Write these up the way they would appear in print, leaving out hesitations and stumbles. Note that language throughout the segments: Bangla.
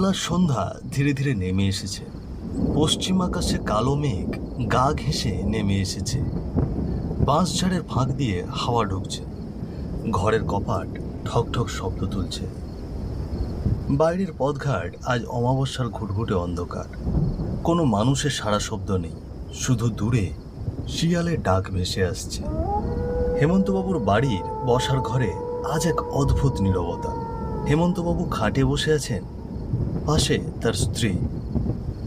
মেঘলার সন্ধ্যা ধীরে ধীরে নেমে এসেছে। পশ্চিম আকাশে কালো মেঘ গা ঘেঁষে নেমে এসেছে। বাঁশঝাড়ের ফাঁক দিয়ে হাওয়া ঢুকছে। ঘরের কপাট ঠক ঠক শব্দ তুলছে। বাইরের পথঘাট আজ অমাবস্যার ঘুটঘুটে অন্ধকার। কোনো মানুষের সারা শব্দ নেই, শুধু দূরে শিয়ালের ডাক ভেসে আসছে। হেমন্তবাবুর বাড়ির বসার ঘরে আজ এক অদ্ভুত নীরবতা। হেমন্তবাবু খাটে বসে আছেন, পাশে তার স্ত্রী।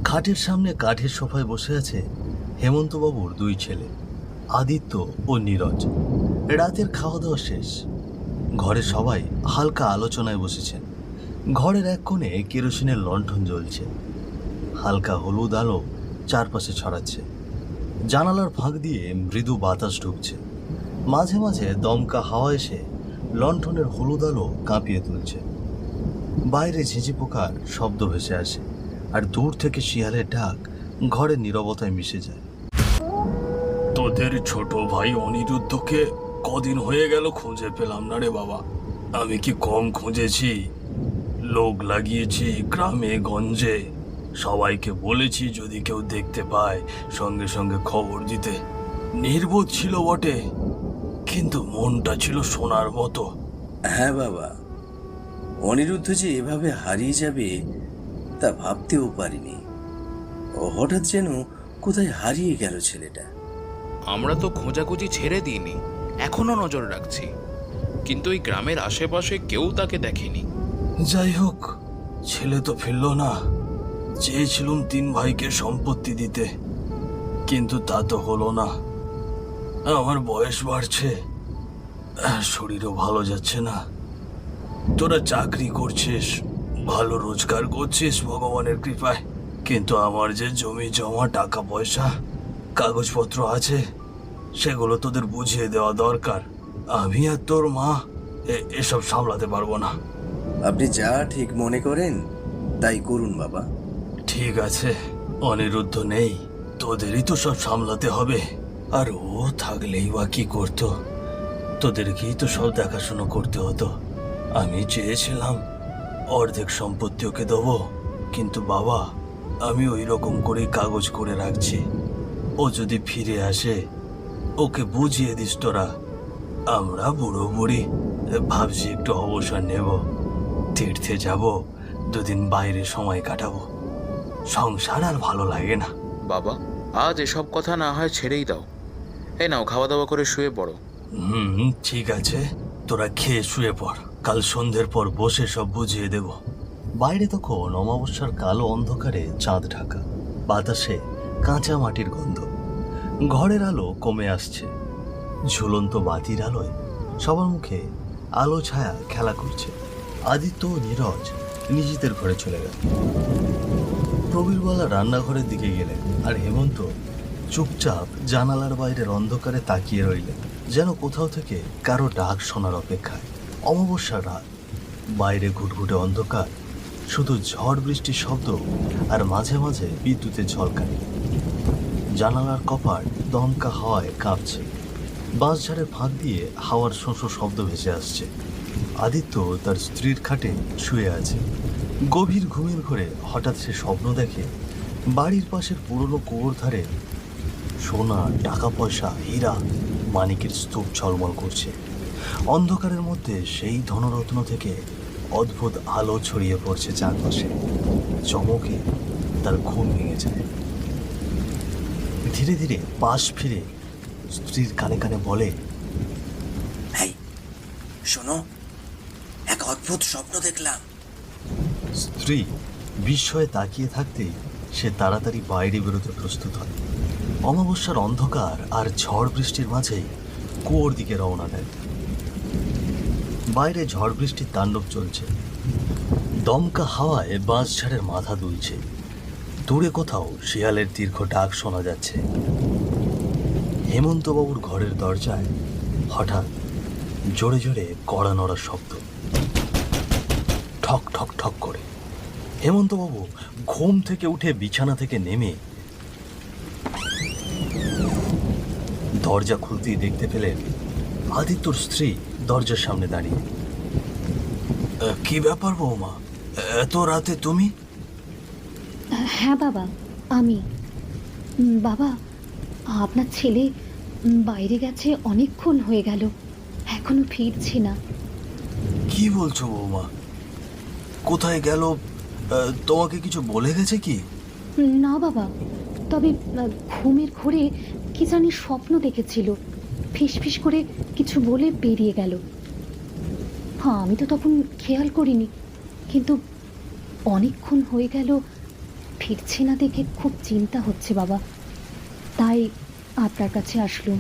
খাটের সামনে কাঠের সোফায় বসে আছে হেমন্তবাবুর দুই ছেলে, আদিত্য ও নীরজ। রাতের খাওয়া দাওয়া শেষ। ঘরে সবাই হালকা আলোচনায় বসেছেন। ঘরের এক কোণে কেরোসিনের লণ্ঠন জ্বলছে। হালকা হলুদ আলো চারপাশে ছড়াচ্ছে। জানালার ফাঁক দিয়ে মৃদু বাতাস ঢুকছে। মাঝে মাঝে দমকা হাওয়া এসে লণ্ঠনের হলুদ আলো কাঁপিয়ে তুলছে। বাইরে ঝিঝি পোকার শব্দ ভেসে আসে, আর দূর থেকে শিয়ালের ডাক ঘরের নীরবতায় মিশে যায়। তোদের ছোট ভাই অনিরুদ্ধকে কদিন হয়ে গেল খুঁজে পেলাম না রে বাবা। আমি কি কম খুঁজেছি? লোক লাগিয়েছি গ্রামে গঞ্জে, সবাইকে বলেছি যদি কেউ দেখতে পায় সঙ্গে সঙ্গে খবর দিতে। নির্বোধ ছিল বটে, কিন্তু মনটা ছিল সোনার মতো। হ্যাঁ বাবা, অনিরুদ্ধ যে এভাবে হারিয়ে যাবে তা ভাবতেও পারিনি। হঠাৎ যেন কোথায় হারিয়ে গেল ছেলেটা। আমরা তো খোঁজাখুঁজি ছেড়ে দিইনি, এখনো নজর রাখছি, কিন্তু এই গ্রামের আশেপাশে কেউ তাকে দেখেনি। যাই হোক, ছেলে তো ফিরল না। চেয়েছিলুম 3 ভাইকে সম্পত্তি দিতে, কিন্তু তা তো হলো না। আমার বয়স বাড়ছে, শরীরও ভালো যাচ্ছে না। তোরা চাকরি করছিস, ভালো রোজগার করছিস ভগবানের কৃপায়, কিন্তু আমার যে জমি জমা টাকা পয়সা কাগজপত্র আছে, সেগুলো তোদের বুঝিয়ে দেওয়া দরকার। আমি আর তোর মা এসব সামলাতে পারবো না। আপনি যা ঠিক মনে করেন তাই করুন বাবা। ঠিক আছে, অনিরুদ্ধ নেই, তোদেরই তো সব সামলাতে হবে। আর ও থাকলেই বা কি করতো? তোদেরকেই তো সব দেখাশোনা করতে হতো। আমি চেয়েছিলাম অর্ধেক সম্পত্তি ওকে দেবো, কিন্তু বাবা, আমি ওই রকম করেই কাগজ করে রাখছি। ও যদি ফিরে আসে ওকে বুঝিয়ে দিস তোরা। আমরা বুড়ো বুড়ি ভাবছি একটু অবসর নেব, তীর্থে যাব, 2 দিন বাইরে সময় কাটাবো। সংসার আর ভালো লাগে না। বাবা, আজ এসব কথা না হয় ছেড়েই দাও। এই নাও, খাওয়া দাওয়া করে শুয়ে পড়ো। ঠিক আছে, তোরা খেয়ে শুয়ে পড়, কাল সন্ধ্যের পর বসে সব বুঝিয়ে দেব। বাইরে তখন অমাবস্যার কালো অন্ধকারে চাঁদ ঢাকা, বাতাসে কাঁচা মাটির গন্ধ। ঘরের আলো কমে আসছে। ঝুলন্ত বাতির আলোয় সবার মুখে আলো ছায়া খেলা করছে। আদিত্য ও নীরজ নিজেদের ঘরে চলে গেল। প্রবীরবালা রান্নাঘরের দিকে গেলেন, আর হেমন্ত চুপচাপ জানালার বাইরের অন্ধকারে তাকিয়ে রইলেন, যেন কোথাও থেকে কারো ডাক শোনার অপেক্ষায়। অমাবস্যার রাত, বাইরে ঘুটঘুটে অন্ধকার, শুধু ঝড় বৃষ্টির শব্দ আর মাঝে মাঝে বিদ্যুতের ঝলকানি। জানালার কপাট দমকা হাওয়ায় কাঁপছে। বাঁশঝাড়ের ফাঁক দিয়ে হাওয়ার শোঁ শব্দ ভেসে আসছে। আদিত্য তার স্ত্রীর খাটে শুয়ে আছে। গভীর ঘুমের ঘরে হঠাৎ সে স্বপ্ন দেখে বাড়ির পাশের পুরনো কুয়োর ধারে সোনা, টাকা পয়সা, হীরা, মানিকের স্তূপ ঝলমল করছে। অন্ধকারের মধ্যে সেই ধনরত্ন থেকে অদ্ভুত আলো ছড়িয়ে পড়ছে চারপাশে। চমকে তার ঘুম ভেঙে যায়। ধীরে ধীরে পাশ ফিরে স্ত্রীর কানে কানে বলে, এই শোনো, এক অদ্ভুত স্বপ্ন দেখলাম। স্ত্রী বিস্ময়ে তাকিয়ে থাকতেই সে তাড়াতাড়ি বাইরে বেরোতে প্রস্তুত হয়। অমাবস্যার অন্ধকার আর ঝড় বৃষ্টির মাঝেই কুয়োর দিকে রওনা দেয়। বাইরে ঝড় বৃষ্টির তাণ্ডব চলছে। দমকা হাওয়ায় বাঁশঝাড়ের মাথা দুলছে। দূরে কোথাও শিয়ালের দীর্ঘ ডাক শোনা যাচ্ছে। হেমন্তবাবুর ঘরের দরজায় হঠাৎ জোরে জোরে কড়া নড়ার শব্দ, ঠক ঠক ঠক করে। হেমন্তবাবু ঘুম থেকে উঠে বিছানা থেকে নেমে দরজা খুলতেই দেখতে পেলেন আদিত্যর স্ত্রী দরজার সামনে দাঁড়িয়ে। কি ব্যাপার বৌমা, এত রাতে তুমি? হ্যাঁ বাবা, আমি। বাবা, আপনার ছেলে বাইরে গেছে, অনেকক্ষণ হয়ে গেল, এখনো ফিরছে না। কি বলছো বৌমা? কোথায় গেল? তোমাকে কিছু বলে গেছে কি? না বাবা, তবে ঘুমের ঘোরে কি জানি স্বপ্ন দেখেছিল, ফিসফিস করে কিছু বলে বেরিয়ে গেল। হ্যাঁ, আমি তো তখন খেয়াল করিনি, কিন্তু অনেকক্ষণ হয়ে গেল ফিরছে না দেখে খুব চিন্তা হচ্ছে বাবা, তাই আপনার কাছে আসলুম।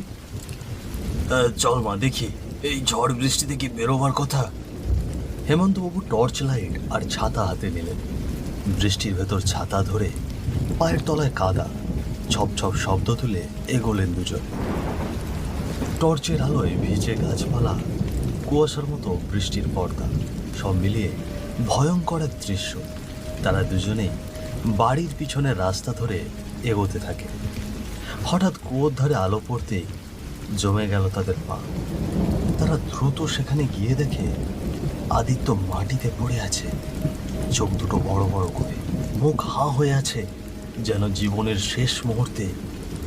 চল মা দেখি, এই ঝড় বৃষ্টিতে কি বেরোবার কথা। হেমন্তবাবু টর্চ লাইট আর ছাতা হাতে নিলেন। বৃষ্টির ভেতর ছাতা ধরে পায়ের তলায় কাদা, ছপ ছপ শব্দ তুলে এগোলেন দুজন। টর্চের আলোয় ভিজে গাছপালা, কুয়াশার মতো বৃষ্টির পর্দা, সব মিলিয়ে ভয়ঙ্কর এক দৃশ্য। তারা দুজনেই বাড়ির পিছনের রাস্তা ধরে এগোতে থাকে। হঠাৎ কুয়োর ধারে আলো পড়তেই জমে গেল তাদের পা। তারা দ্রুত সেখানে গিয়ে দেখে আদিত্য মাটিতে পড়ে আছে, চোখ দুটো বড় বড় করে, মুখ হাঁ হয়ে আছে, যেন জীবনের শেষ মুহূর্তে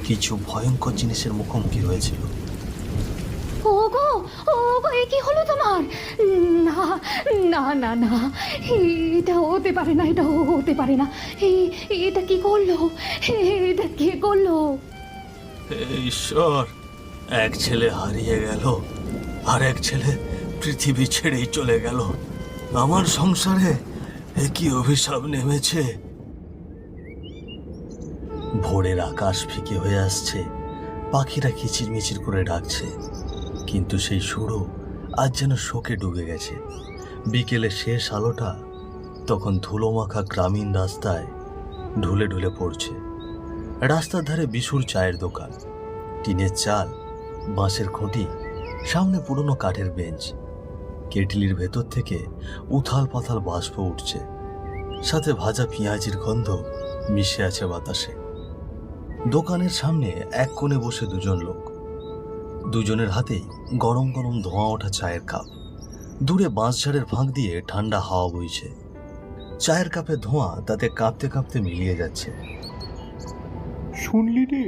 কিছু ভয়ঙ্কর জিনিসের মুখোমুখি হয়েছিল। ওগো, ওগো, এ কি হলো তোমার? না না না না, এটা হতে পারে না, এটা হতে পারে না। এটা কি করলো? এটা কে করলো? হে ঈশ্বর, এক ছেলে হারিয়ে গেল, আর এক ছেলে পৃথিবী ছেড়েই চলে গেল। আমার সংসারে এ কি অভিশাপ নেমেছে। ভোরের আকাশ ফিকে হয়ে আসছে, পাখিরা কিচিরমিচির করে ডাকছে, কিন্তু সেই সুরও আজ যেন শোকে ডুবে গেছে। বিকেলে শেষ আলোটা তখন ধুলোমাখা গ্রামীণ রাস্তায় ঢুলে ঢুলে পড়ছে। রাস্তার ধারে বিশুর চায়ের দোকান, টিনের চাল, বাঁশের খুঁটি, সামনে পুরনো কাঠের বেঞ্চ। কেটলির ভেতর থেকে উথাল পাথাল বাষ্প উঠছে, সাথে ভাজা পেঁয়াজির গন্ধ মিশে আছে বাতাসে। দোকানের সামনে এক কোণে বসে দুজন লোক, দুজনের হাতেই গরম গরম ধোঁয়া ওঠা চায়ের কাপ। দূরে বাঁশঝাড়ের ফাঁক দিয়ে ঠান্ডা হাওয়া বইছে, চায়ের কাপে ধোঁয়া তাতে কাঁপতে কাঁপতে মিলিয়ে যাচ্ছে। শুনলি রে,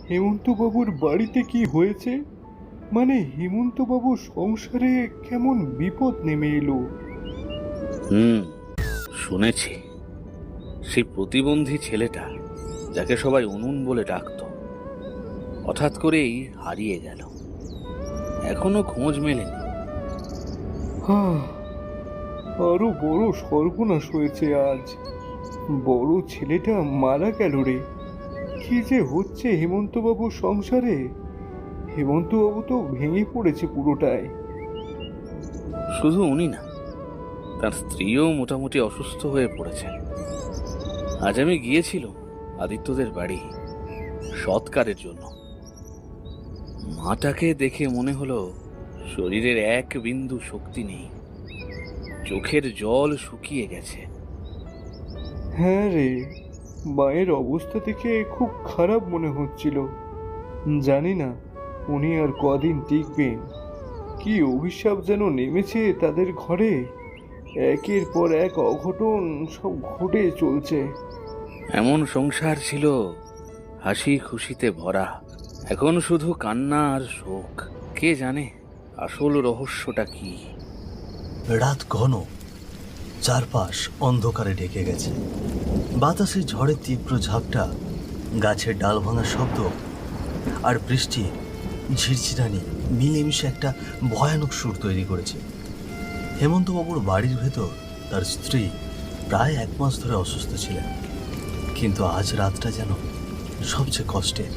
হেমন্তবাবুর বাড়িতে কি হয়েছে? মানে হেমন্তবাবুর সংসারে কেমন বিপদ নেমে এলো। শুনেছি। সেই প্রতিবন্ধী ছেলেটা, যাকে সবাই উনুন বলে ডাকতো, হঠাৎ করেই হারিয়ে গেল, এখনো খোঁজ মেলেনি। আরো বড় সর্বনাশ হয়েছে আজ। বড় ছেলেটা মারা গেল রে। কি যে হচ্ছে হেমন্তবাবুর সংসারে। হেমন্তবাবু তো ভেঙে পড়েছে পুরোটাই। শুধু উনি না, তার স্ত্রীও মোটামুটি অসুস্থ হয়ে পড়েছেন। আজ আমি গিয়েছিলাম আদিত্যদের বাড়ি সৎকারের জন্য। মাটাকে দেখে মনে হলো শরীরের এক বিন্দু শক্তি নেই, চোখের জল শুকিয়ে গেছে। হ্যাঁ রে, মায়ের অবস্থা দেখে খুব খারাপ মনে হচ্ছিল। জানি না উনি আর কদিন টিকবেন। কি অভিশাপ যেন নেমেছে তাদের ঘরে। একের পর এক অঘটন সব ঘটে চলছে। এমন সংসার ছিল হাসি খুশিতে ভরা, এখন শুধু কান্না আর শোক। কে জানে আসল রহস্যটা কি। রাত ঘন, চারপাশ অন্ধকারে ঢেকে গেছে। বাতাসে ঝড়ের তীব্র ঝাপটা, গাছের ডাল ভাঙার শব্দ আর বৃষ্টির ঝিরঝিরানি মিলেমিশে একটা ভয়ানক সুর তৈরি করেছে। হেমন্তবাবুর বাড়ির ভেতর তার স্ত্রী প্রায় 1 মাস ধরে অসুস্থ ছিলেন, কিন্তু আজ রাতটা যেন সবচেয়ে কষ্টের।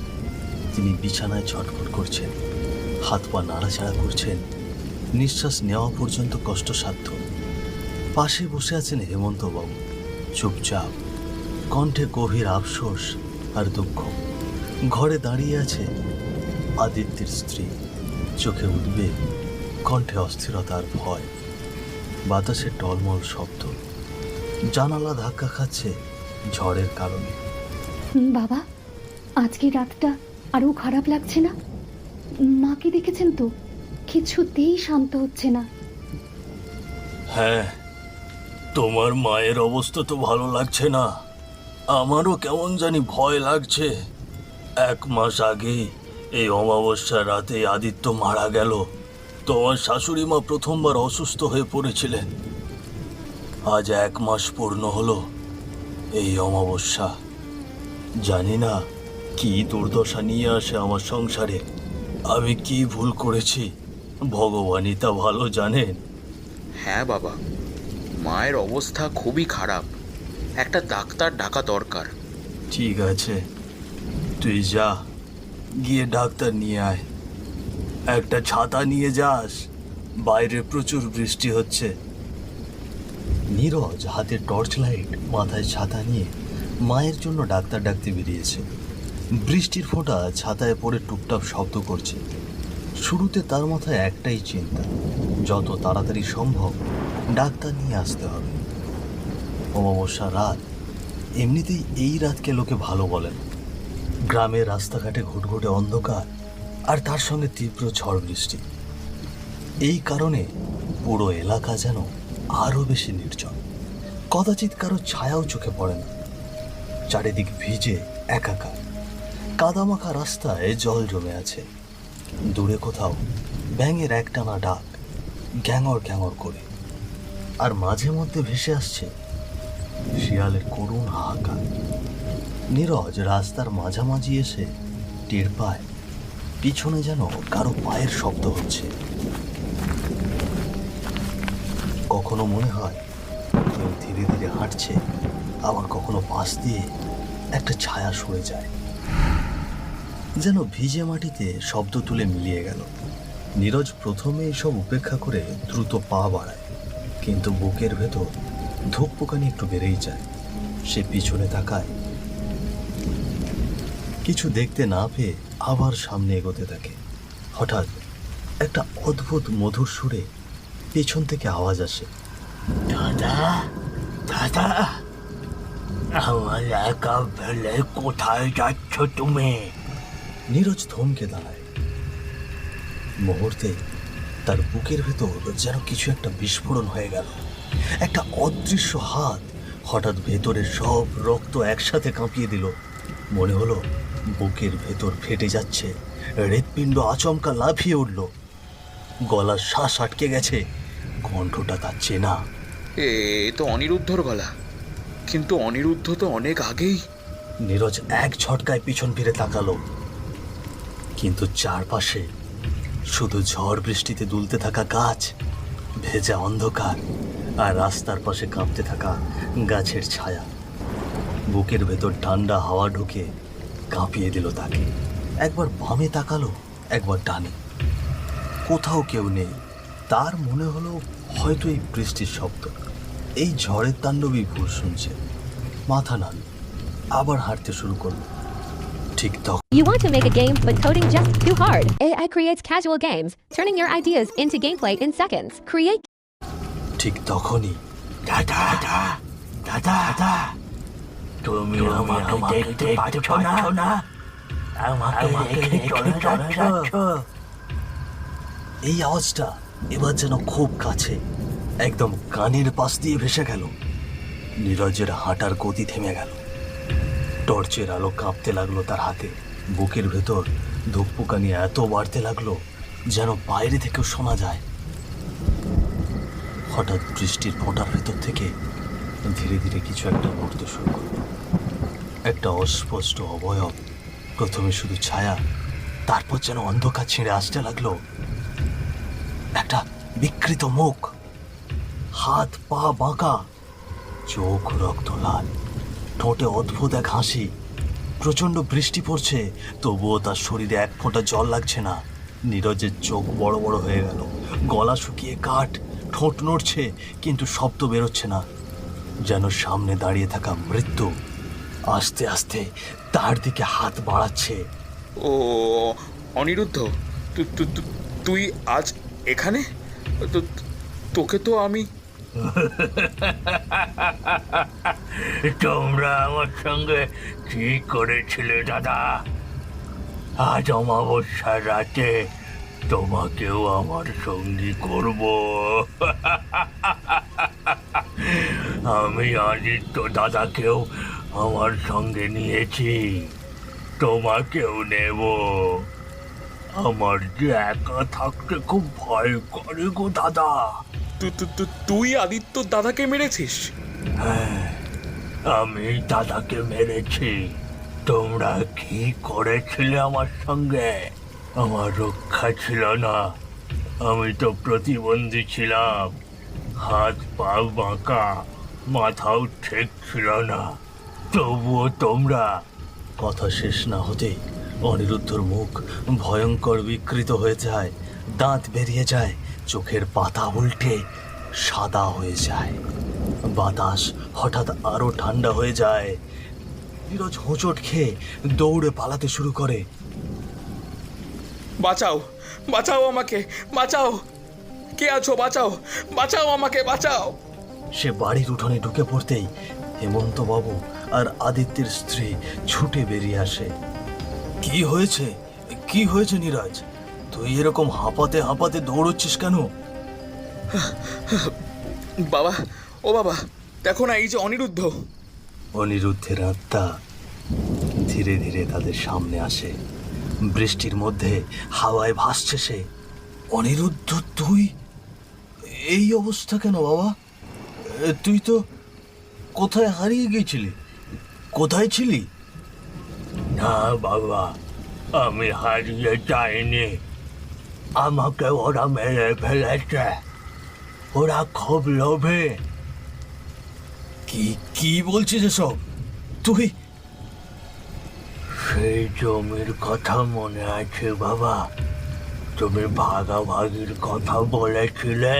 তিনি বিছানায় ছটফট করছেন, হাত পা নাড়াচাড়া করছেন, নিঃশ্বাস নেওয়া পর্যন্ত কষ্টসাধ্য। পাশে বসে আছেন হেমন্তবাবু, চুপচাপ, কণ্ঠে গভীর আফসোস আর দুঃখ। ঘরে দাঁড়িয়ে আছে আদিত্যের স্ত্রী, চোখে উদ্বেগ, কণ্ঠে অস্থিরতা আর ভয়। বাতাসে টলমল শব্দ, জানালা ধাক্কা খাচ্ছে ঝড়ের কারণে। বাবা, আজকে রাতটা আরো খারাপ লাগছে না? মাকে দেখেছেন তো, কিছুতেই শান্ত হচ্ছে না। হ্যাঁ, তোমার মায়ের অবস্থা তো ভালো লাগছে না। আমারও কেমন জানি ভয় লাগছে। 1 মাস আগে এই অমাবস্যার রাতে আদিত্য মারা গেল। তোমার শাশুড়ি মা প্রথমবার অসুস্থ হয়ে পড়েছিলেন। আজ 1 মাস পূর্ণ হলো এই অমাবস্যা। জানি না কি দুর্দশা নিয়ে আসে আমার সংসারে। আমি কি ভুল করেছি ভগবানই তা ভালো জানেন। হ্যাঁ বাবা, মায়ের অবস্থা খুবই খারাপ, একটা ডাক্তার ডাকা দরকার। ঠিক আছে, তুই যা, গিয়ে ডাক্তার নিয়ে আয়। একটা ছাতা নিয়ে যাস, বাইরে প্রচুর বৃষ্টি হচ্ছে। নীরজ হাতে টর্চ লাইট, মাথায় ছাতা নিয়ে মায়ের জন্য ডাক্তার ডাকতে বেরিয়েছে। বৃষ্টির ফোঁটা ছাতায় পড়ে টুপটাপ শব্দ করছে। শুরুতে তার মাথায় একটাই চিন্তা, যত তাড়াতাড়ি সম্ভব ডাক্তার নিয়ে আসতে হবে। অমাবস্যা রাত, এমনিতেই এই রাতকে লোকে ভালো বলে না। গ্রামের রাস্তাঘাটে ঘুটঘুটে অন্ধকার, আর তার সঙ্গে তীব্র ঝড় বৃষ্টি। এই কারণে পুরো এলাকা যেন আরো বেশি নির্জন। কদাচিৎ কারো ছায়াও চোখে পড়ে না। চারিদিক ভিজে একাকার, কাদামাখা রাস্তায় জল জমে আছে। দূরে কোথাও ব্যাঙের একটানা ডাক, গ্যাঙর গ্যাঙর করে। আর মাঝে মধ্যে ভেসে আসছে শিয়ালের করুণ হাহাকার। নীরজ রাস্তার মাঝামাঝি এসে টের পায় পিছনে যেন কারো পায়ের শব্দ হচ্ছে। কখনো মনে হয় কেউ ধীরে ধীরে হাঁটছে, আবার কখনো পাশ দিয়ে একটা ছায়া সরে যায়, যেন ভিজে মাটিতে শব্দ তুলে মিলিয়ে গেল। নীরজ প্রথমে এসব উপেক্ষা করে দ্রুত পা বাড়ায়, কিন্তু বুকের ভেতর ধুকপুকানি একটু বেড়েই যায়। সে পিছনে তাকায়, কিছু দেখতে না পেয়ে আবার সামনে এগোতে থাকে। হঠাৎ একটা অদ্ভুত মধুর সুরে পেছন থেকে আওয়াজ আসে, দাদা দাদা, আমার একা ফেলে কোথায় যাচ্ছ তুমি? নীরজ থমকে দাঁড়ায়। মুহূর্তে তার বুকের ভেতর যেন কিছু একটা বিস্ফোরণ হয়ে গেল। একটা অদৃশ্য হাত হঠাৎ ভেতরের সব রক্ত একসাথে কাঁপিয়ে দিল। মনে হলো বুকের ভেতর ফেটে যাচ্ছে, হৃৎপিণ্ড আচমকা লাফিয়ে উঠল। গলার শ্বাস আটকে গেছে, কণ্ঠটা তার চেনা। এ তো অনিরুদ্ধর গলা, কিন্তু অনিরুদ্ধ তো অনেক আগেই। নীরজ এক ঝটকায় পিছন ফিরে তাকালো, কিন্তু চারপাশে শুধু ঝড় বৃষ্টিতে দুলতে থাকা গাছ, ভেজা অন্ধকার, আর রাস্তার পাশে কাঁপতে থাকা গাছের ছায়া। বুকের ভেতর ঠান্ডা হাওয়া ঢুকে কাঁপিয়ে দিল তাকে। একবার বামে তাকালো, একবার ডানে, কোথাও কেউ নেই। তার মনে হলো হয়তো এই বৃষ্টির শব্দ, এই ঝড়ের তাণ্ডবই ভুল শুনছে। মাথা নাড়ল, আবার হাঁটতে শুরু করলো। ঠিক তখন You want to make a game, but coding just too hard. AI creates casual games, turning your ideas into gameplay in seconds. Create ঠিক তখনই, দাদা দাদা দাদা দাদা, তুমি আমাকে দেখতে পাচ্ছ না? আমাকে রেখে চলে যাচ্ছ? এই আওয়াজটা এবার যেন খুব কাছে, একদম কানের পাশ দিয়ে ভেসে গেল। নীরজের হাঁটার গতি থেমে গেল। টর্চের আলো কাঁপতে লাগলো তার হাতে। বুকের ভেতর ধুকপুকানি এত বাড়তে লাগলো যেন বাইরে থেকেও শোনা যায়। হঠাৎ বৃষ্টির ফোঁটার ভেতর থেকে ধীরে ধীরে কিছু একটা নড়তে শুরু করলো। একটা অস্পষ্ট অবয়ব, প্রথমে শুধু ছায়া, তারপর যেন অন্ধকার ছিঁড়ে আসতে লাগলো। একটা বিকৃত মুখ, হাত পা বাঁকা, চোখ রক্ত লাল, ঠোঁটে অদ্ভুত এক হাসি। প্রচণ্ড বৃষ্টি পড়ছে, তবুও তার শরীরে এক ফোঁটা জল লাগছে না। নীরজের চোখ বড় বড় হয়ে গেল, গলা শুকিয়ে কাঠ, ঠোঁট নড়ছে কিন্তু শব্দ বেরোচ্ছে না। যেন সামনে দাঁড়িয়ে থাকা মৃত্যু আস্তে আস্তে তার দিকে হাত বাড়াচ্ছে। ও অনিরুদ্ধ, তুই আজ এখানে? তোকে তো আমি... তোমরা আমার সঙ্গে কি করেছিলে দাদা? আজ অমাবস্যার রাতে তোমাকেও আমার সঙ্গী করব। আমি আদিত্য দাদাকেও আমার সঙ্গে নিয়েছি, তোমাকেও নেব। আমার যে একা থাকতে খুব ভয় করে গো দাদা। তুই আদিত্য দাদাকে মেরেছিস? হ্যাঁ, আমি দাদাকে মেরেছি। তোমরা কি করেছিলে আমার সঙ্গে? আমার রক্ষা ছিল না, আমি তো প্রতিবন্ধী ছিলাম। হাত পা বাঁকা, মাথাও ঠিক ছিল না, তবুও তোমরা। কথা শেষ না হতেই অনিরুদ্ধর মুখ ভয়ঙ্কর বিকৃত হয়ে যায়, দাঁত বেরিয়ে যায়, চোখের পাতা উল্টে সাদা হয়ে যায়। বাতাস হঠাৎ আরো ঠান্ডা হয়ে যায়। নীরজ হোঁচট খেয়ে দৌড়ে পালাতে শুরু করে। বাঁচাও, বাঁচাও আমাকে, বাঁচাও! কে আছো? বাঁচাও, বাঁচাও আমাকে, বাঁচাও! সে বাড়ির উঠোনে ঢুকে পড়তেই হেমন্ত বাবু আর আদিত্যের স্ত্রী ছুটে বেরিয়ে আসে। কি হয়েছে, কি হয়েছে নীরজ? তুই এরকম হাঁপাতে হাঁপাতে দৌড়চ্ছিস কেন? বাবা, ও বাবা, দেখো না, এই যে অনিরুদ্ধ। অনিরুদ্ধের আত্মা ধীরে ধীরে তাদের সামনে আসে। বৃষ্টির মধ্যে হাওয়ায় ভাসছে সে। অনিরুদ্ধ, তুই এই অবস্থা কেন বাবা? তুই তো কোথায় হারিয়ে গিয়েছিলি? কোথায় ছিলি? না বাবা, আমি হারিয়ে যাইনি, আমাকে ওরা মেরে ফেলেছে। ওরা খুব লোভে। কি কি বলছিস এসব? তুই সেই জমির কথা মনে আছে বাবা? তুমি ভাগাভাগির কথা বলেছিলে।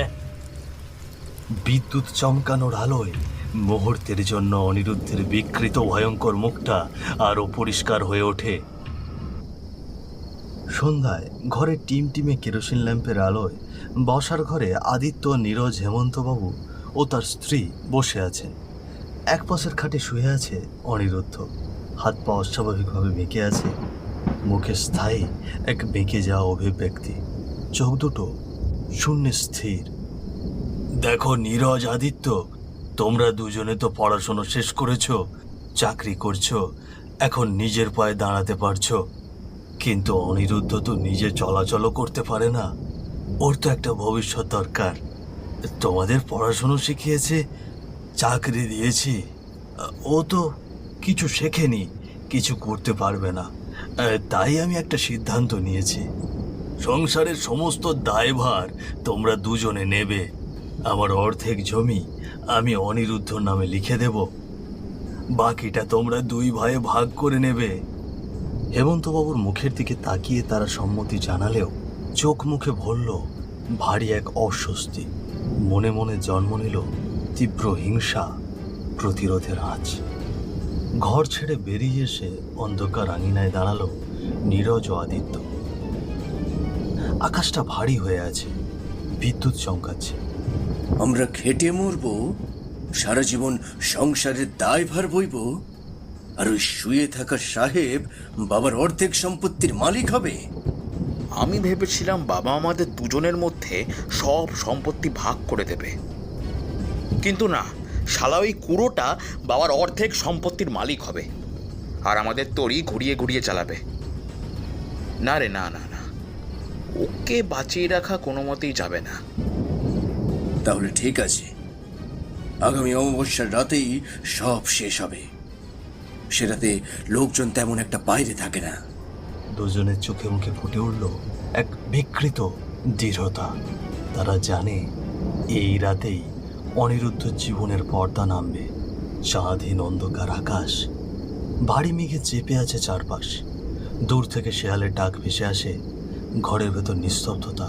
বিদ্যুৎ চমকানোর আলোয় মুহূর্তের জন্য অনিরুদ্ধের বিকৃত ভয়ঙ্কর মুখটা আরো পরিষ্কার হয়ে ওঠে। সন্ধ্যায় ঘরে টিমটিমে কেরোসিন ল্যাম্পের আলোয় বসার ঘরে আদিত্য, নীরজ, হেমন্তবাবু ও তার স্ত্রী বসে আছেন। এক পাশের খাটে শুয়ে আছে অনিরুদ্ধ। হাত পা অস্বাভাবিকভাবে বেঁকে আছে, মুখে স্থায়ী এক বেঁকে যাওয়া অভিব্যক্তি, চোখ দুটো শূন্যে স্থির। দেখো নীরজ, আদিত্য, তোমরা দুজনে তো পড়াশোনা শেষ করেছো, চাকরি করছো, এখন নিজের পায়ে দাঁড়াতে পারছো, কিন্তু অনিরুদ্ধ তো নিজে চলাচলও করতে পারে না। ওর তো একটা ভবিষ্যৎ দরকার। তোমাদের পড়াশুনো শিখিয়েছে, চাকরি দিয়েছি, ও তো কিছু শেখেনি, কিছু করতে পারবে না। তাই আমি একটা সিদ্ধান্ত নিয়েছি, সংসারের সমস্ত দায়ভার তোমরা দুজনে নেবে। আমার অর্ধেক জমি আমি অনিরুদ্ধর নামে লিখে দেব, বাকিটা তোমরা দুই ভাইয়ে ভাগ করে নেবে। হেমন্তবাবুর মুখের দিকে তাকিয়ে তারা সম্মতি জানালেও চোখ মুখে ভরল ভারী এক অস্বস্তি। মনে মনে জন্ম নিল তীব্র হিংসা, প্রতিরোধের আঁচ। ঘর ছেড়ে বেরিয়ে এসে অন্ধকার আঙিনায় দাঁড়ালো নীরজ ও আদিত্য। আকাশটা ভারী হয়ে আছে, বিদ্যুৎ চমকাচ্ছে। আমরা খেটে মরবো, সারা জীবন সংসারের দায়ভার বইব, আর ওই শুয়ে থাকা সাহেব বাবার অর্ধেক সম্পত্তির মালিক হবে। আমি ভেবেছিলাম বাবা আমাদের দুজনের মধ্যে সব সম্পত্তি ভাগ করে দেবে, কিন্তু না, শালা ওই কুড়োটা বাবার অর্ধেক সম্পত্তির মালিক হবে আর আমাদের তরি ঘুরিয়ে ঘুরিয়ে চালাবে। না রে, না না না, ওকে বাঁচিয়ে রাখা কোনো মতেই যাবে না। তাহলে ঠিক আছে, আগামী অমাবস্যার রাতেই সব শেষ হবে। সে রাতে লোকজন তেমন একটা বাইরে থাকে না। দুজনের চোখে মুখে ফুটে উঠল এক বিকৃত দৃঢ়তা। তারা জানে এই রাতেই অনিরুদ্ধ জীবনের পর্দা নামবে। চাঁদহীন অন্ধকার আকাশ, ভারী মেঘে চেপে আছে চারপাশ। দূর থেকে শেয়ালের ডাক ভেসে আসে, ঘরের ভেতর নিস্তব্ধতা,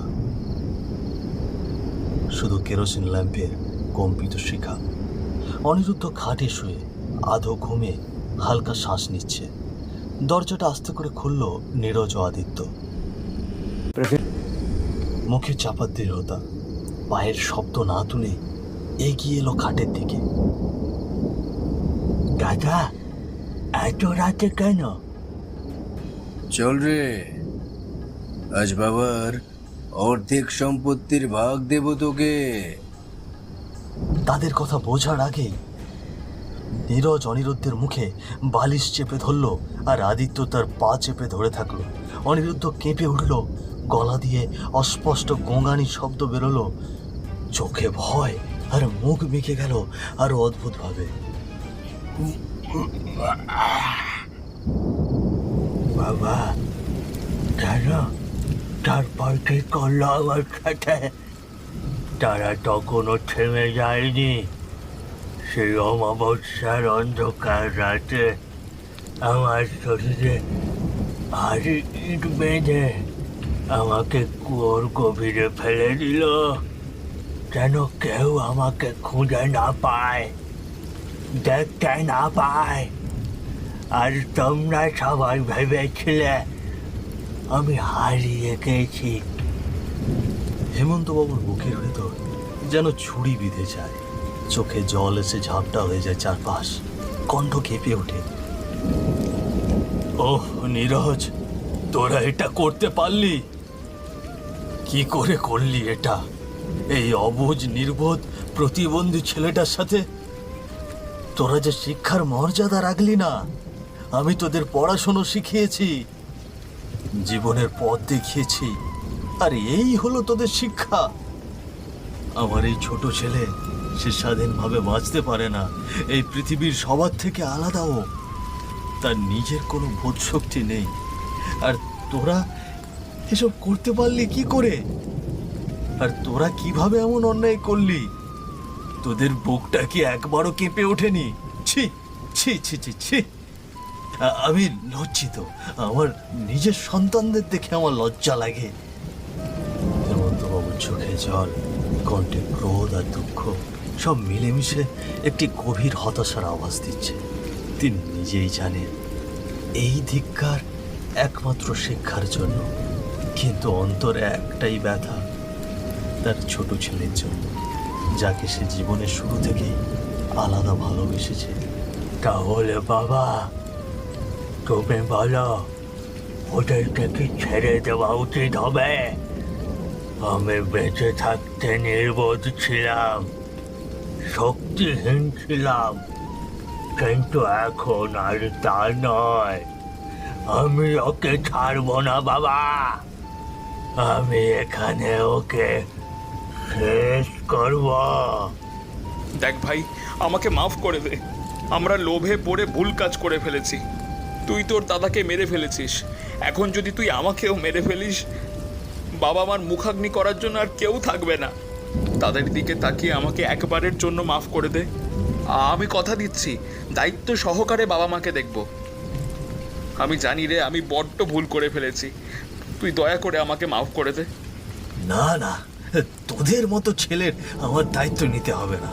শুধু কেরোসিন ল্যাম্পের কম্পিত শিখা। অনিরুদ্ধ খাটে শুয়ে আধো ঘুমে হালকা শ্বাস নিচ্ছে। দরজাটা আস্তে করে খুলল নীরজ ও আদিত্য। মুখে চাপা দৃঢ়তা, পায়ের শব্দ না তুলে এগিয়ে এলো খাটের দিকে। দাদা, এত রাতে কেন? চল রে, আজ বাবার অর্ধেক সম্পত্তির ভাগ দেব তোকে। তাদের কথা বোঝার আগেই নীরজ অনিরুদ্ধের মুখে বালিশ চেপে ধরল, আর আদিত্য তার পা চেপে ধরে থাকলো। অনিরুদ্ধ কেঁপে উঠল, গলা দিয়ে অস্পষ্ট গোঙানি শব্দ বেরোলো। চোখে ভয় আর মুখ বেঁকে গেল আরো অদ্ভুতভাবে। বাবা, জানো তারপর কি করলো আমার সাথে? তারা তখনও থেমে যায়নি। সেই অমাবস্যার অন্ধকার রাতে আমার শরীরে ভারী ইট বেঁধে আমাকে কুয়োর গভীরে ফেলে দিল, যেন কেউ আমাকে খুঁজে না পায়, দেখতে না পায়। আর তোমরা সবাই ভেবেছিলে আমি হারিয়ে গেছি। হেমন্তবাবুর বুকের ভেতর যেন ছুরি বিঁধে যায়, চোখে জল এসে ঝাপটা হয়ে যায় চারপাশ, কণ্ঠ কেঁপে ওঠে। ওহ নীরজ, তোরা এটা করতে পারলি? কি করে করলি এটা এই অবুঝ নির্বোধ প্রতিবন্ধী ছেলেটার সাথে? তোরা যে শিক্ষার মর্যাদা রাখলি না। আমি তোদের পড়াশোনা শিখিয়েছি, জীবনের পথ দেখিয়েছি, আর এই হলো তোদের শিক্ষা। আমার এই ছোট ছেলে, সে স্বাধীনভাবে বাঁচতে পারে না, এই পৃথিবীর সবার থেকে আলাদাও, তার নিজের কোনো বোধ শক্তি নেই। আর তোরা এসব করতে পারলি কি করে? আর তোরা কিভাবে এমন অন্যায় করলি? তোদের বুকটা কি একবারও কেঁপে ওঠেনি? ছি ছি ছি ছি ছি! আমি লজ্জিত, আমার নিজের সন্তানদের দেখে আমার লজ্জা লাগে। হেমন্তবাবুর চোখে জল, কণ্ঠে ক্রোধ আর দুঃখ সব মিলেমিশে একটি গভীর হতাশার আওয়াজ দিচ্ছে। তিনি নিজেই জানেন এই ধিক্কার একমাত্র শিক্ষার জন্য, কিন্তু অন্তরে একটাই ব্যথা, তার ছোট ছেলের জন্য, যাকে সে জীবনের শুরু থেকেই আলাদা ভালোবেসেছে। তাহলে বাবা, তুমি বলো, ওদেরকে কি ছেড়ে দেওয়া উচিত হবে? আমি বেঁচে থাকতে নির্বোধ ছিলাম, শক্তিহীন ছিলাম, কিন্তু এখন আর তা নয়। আমি ওকে ছাড়বো না বাবা, আমি এখানে ওকে শেষ করব। দেখ ভাই, আমাকে মাফ করে দে। আমরা লোভে পড়ে ভুল কাজ করে ফেলেছি। তুই তোর দাদাকে মেরে ফেলেছিস, এখন যদি তুই আমাকেও মেরে ফেলিস, বাবা মার মুখাগ্নি করার জন্য আর কেউ থাকবে না। তাদের দিকে তাকিয়ে আমাকে একবারের জন্য মাফ করে দে। আমি কথা দিচ্ছি, দায়িত্ব সহকারে বাবা মাকে দেখব। আমি জানি রে, আমি বড্ড ভুল করে ফেলেছি। তুই দয়া করে আমাকে মাফ করে দে। না না, তোদের মতো ছেলের আমার দায়িত্ব নিতে হবে না।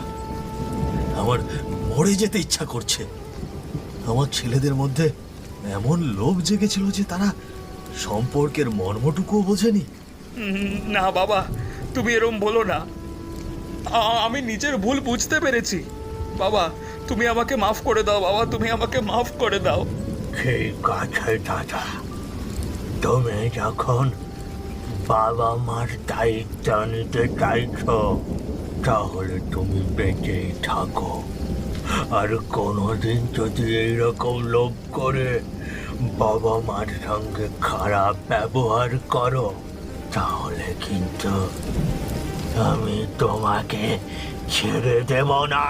আমার মরে যেতে ইচ্ছা করছে। আমার ছেলেদের মধ্যে এমন লোভ জেগেছিল যে তারা সম্পর্কের মর্মটুকুও বোঝেনি। না বাবা, তুমি এরম বলো না। আমি নিজের ভুল বুঝতে পেরেছি। বাবা, তুমি আমাকে মাফ করে দাও। বাবা, তুমি আমাকে মাফ করে দাও। ঠিক আছে দাদা, তুমি যখন বাবা মার দায়িত্ব নিতে চাইছো, তাহলে তুমি বেঁচেই থাকো। আর কোনোদিন যদি এইরকম লোভ করে বাবা মার সঙ্গে খারাপ ব্যবহার করো, তাহলে কিন্তু আমি তোমাকে ছেড়ে দেব না।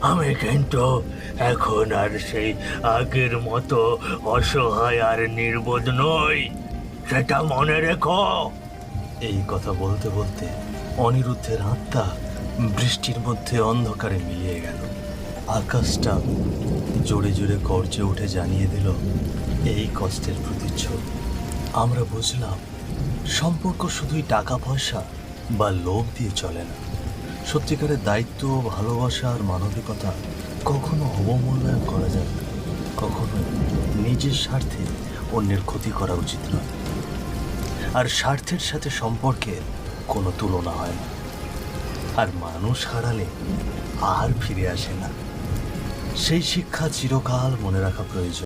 আমি কিন্তু এখন আর সেই আগের মতো অসহায় আর নির্বোধ নই, সেটা মনে রেখো। এই কথা বলতে বলতে অনিরুদ্ধের আত্মা বৃষ্টির মধ্যে অন্ধকারে মিলিয়ে গেল। আকাশটা জোরে জোরে গর্জে উঠে জানিয়ে দিল এই কষ্টের প্রতিচ্ছবি। আমরা বুঝলাম সম্পর্ক শুধুই টাকা পয়সা বা লোভ দিয়ে চলে না। সত্যিকারের দায়িত্ব, ভালোবাসা আর মানবিকতা কখনো অবমূল্যায়ন করা যায় না। কখনো নিজের স্বার্থে অন্যের ক্ষতি করা উচিত নয়। আর স্বার্থের সাথে সম্পর্কের কোনো তুলনা হয় না। আর মানুষ হারালে আর ফিরে আসে না। সেই শিক্ষা চিরকাল মনে রাখা প্রয়োজন।